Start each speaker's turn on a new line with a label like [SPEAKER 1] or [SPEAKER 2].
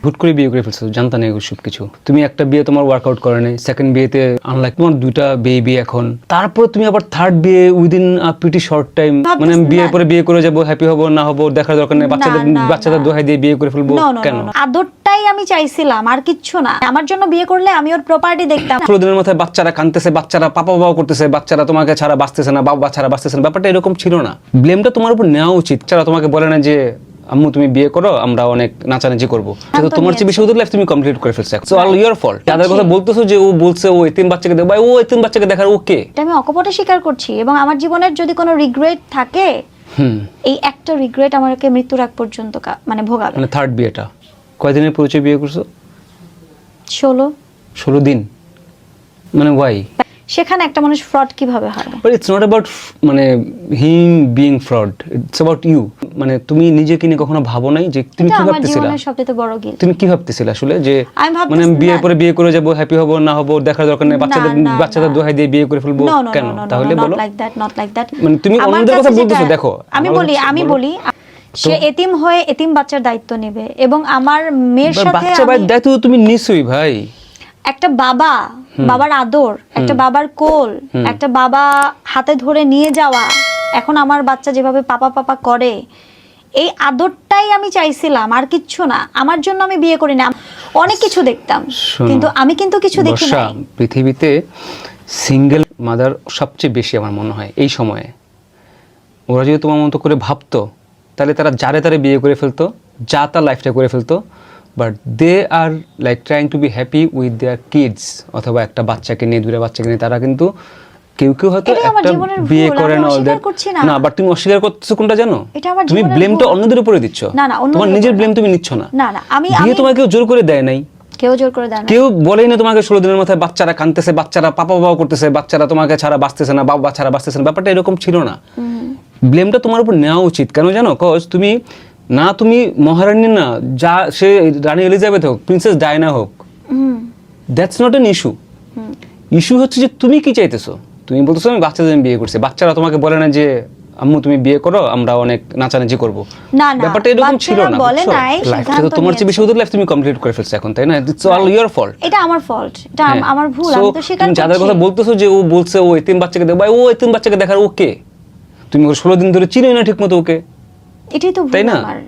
[SPEAKER 1] হুট করে বিয়ে করে ফেলছো, জানতা না এগুলো সব কিছু। তুমি একটা বিয়ে তোমার ওয়ার্কআউট করে নাই, সেকেন্ড বিয়েতে আনলাইক তোমার দুইটা বেবি এখন, তারপর তুমি আবার থার্ড বিয়ে within a pretty short time, মানে আমি বিয়ের পরে বিয়ে করে যাবো, হ্যাপি হবো না হবো দেখার দরকার নেই, বাচ্চাদের দোহাই দিয়ে বিয়ে করে ফেলবো কেন?
[SPEAKER 2] আদরটাই আমি চাইছিলাম, আর কিচ্ছু না। আমার জন্য বিয়ে করলে আমি ওর প্রপার্টি দেখতাম।
[SPEAKER 1] 16 দিনের মাথায় বাচ্চারা কাঁদতেছে, বাচ্চারা পাপা বাবা করতেছে, বাচ্চারা তোমাকে ছাড়া বাঁচতেছে না, বাবা ছাড়া বাঁচতেছে না, ব্যাপারটা এরকম ছিল না। ব্লেমটা তোমার উপর নেওয়া উচিত। যারা তোমাকে বলে না যে আম্মু তুমি বিয়ে করো, আমরা অনেক নাচানাচি করবো, তো তোমার চেয়ে বেশি ওদের লাইফ তুমি কমপ্লিট করে ফেলছো। So all your fault. যাদের কথা বলতেছো যে ও বলছে ও এতিম বাচ্চাকে দেখো, ভাই ও এতিম বাচ্চাকে দেখার ওকে,
[SPEAKER 2] এটা আমি অকপটে স্বীকার করছি। এবং আমার জীবনের যদি কোনো রিগ্রেট থাকে, এই একটা রিগ্রেট আমাকে মৃত্যুর আগ পর্যন্ত মানে ভোগাবে।
[SPEAKER 1] মানে থার্ড বিয়েটা কয়দিনের পরিচয় বিয়ে করছো? 16 দিন। মানে ওয়াই?
[SPEAKER 2] সেখানে একটা মানুষ ফ্রড কিভাবে হয়?
[SPEAKER 1] বাট ইটস নট অ্যাবাউট মানে him being fraud, it's about you. মানে তুমি নিজেকে নিয়ে কখনো ভাবো নাই যে তুমি কি ভাবতেছিলা?
[SPEAKER 2] আমার সবচেয়ে বড় গিল্ট।
[SPEAKER 1] তুমি কি ভাবতেছিলা আসলে যে মানে আমি বিয়ের পরে বিয়ে করে যাব, হ্যাপি হবো না হবো দেখার দরকার নেই, বাচ্চাদের দোহাই দিয়ে বিয়ে করে ফেলবো কেন? তাহলে বলো।
[SPEAKER 2] Not like that.
[SPEAKER 1] মানে তুমি অন্যদের কথা বলতেছো। দেখো
[SPEAKER 2] আমি বলি সে এতিম হয়ে এতিম বাচ্চার দায়িত্ব নেবে, এবং আমার মেয়ের সাথে
[SPEAKER 1] বাচ্চা ভাই দায়িত্ব তুমি নিশ্চয়ই ভাই।
[SPEAKER 2] একটা বাবার আদর, একটা বাবার কোল, একটা বাবা হাতে ধরে নিয়ে যাওয়া, এখন আমার বাচ্চা যেভাবে পাপা পাপা করে, এই আদরটাই আমি চাইছিলাম, আর কিচ্ছু না। আমার জন্য আমি বিয়ে করি না, অনেক কিছু দেখতাম, কিন্তু আমি কিছু দেখি না।
[SPEAKER 1] পৃথিবীতে সিঙ্গেল মাদার সবচেয়ে বেশি আমার মনে হয় এই সময়ে। ওরা যদি তোমার মতো করে ভাবতো, তাহলে তারা যারে তারে বিয়ে করে ফেলতো, যা তার লাইফটা করে ফেলতো, but they are like trying to be happy with their kids, অথবা একটা বাচ্চাকে নিয়ে, দুটো বাচ্চাকে নিয়ে তারা কিন্তু কেউ হয়তো একটা বিয়ে করে না। বাট তুমি অস্বীকার করতেছো কোনটা জানো? তুমি ব্লেমটা অন্যদের উপরে দিচ্ছ, তোমার নিজের ব্লেম তুমি নিচ্ছ না। বিয়ে তোমাকে কেউ জোর করে দেয় নাই,
[SPEAKER 2] কেউ জোর করে দেয় না,
[SPEAKER 1] কেউ বলেই না তোমাকে 16 দিনের মাথায় বাচ্চারা কাঁদতেছে, বাচ্চারা পাপা বাবা করতেছে, বাচ্চারা তোমাকে ছাড়া বাঁচতেছে না, বাবা ছাড়া বাঁচতেছে না, ব্যাপারটা এরকম ছিল না। ব্লেমটা তোমার উপর নেওয়া উচিত। কেন জানো? কজ তুমি মহারানী না, যা সে রানী এলিজাবেথ হোক, প্রিন্সেস ডায়না হোক, that's not an issue. Issue হচ্ছে যে তুমি কি চাইতেছো। তুমি বলতেছো আমি বাচ্চাদের বিয়ে করছি, বাচ্চারা তোমাকে বলে না যে আম্মু তুমি বিয়ে করো, আমরা অনেক নাচানাচি করবো, ব্যাপারটা এরকম ছিল না। লাইফটা তো তোমার চেয়ে বেশি ওদের লাইফ তুমি কমপ্লিট করে ফেলছো এখন, তাই না? It's all your fault.
[SPEAKER 2] এটা আমার ফল্ট, এটা আমার ভুল, আমি তো স্বীকার করছি।
[SPEAKER 1] যাদের কথা বলতেছো যে ও বলছে ও এতিম বাচ্চাকে দেখো, ভাই ও এতিম বাচ্চাকে দেখার ওকে, তুমি 16 দিন ধরে চিনোই না ঠিক মতো ওকে,
[SPEAKER 2] এটাই তো ভুল আমার।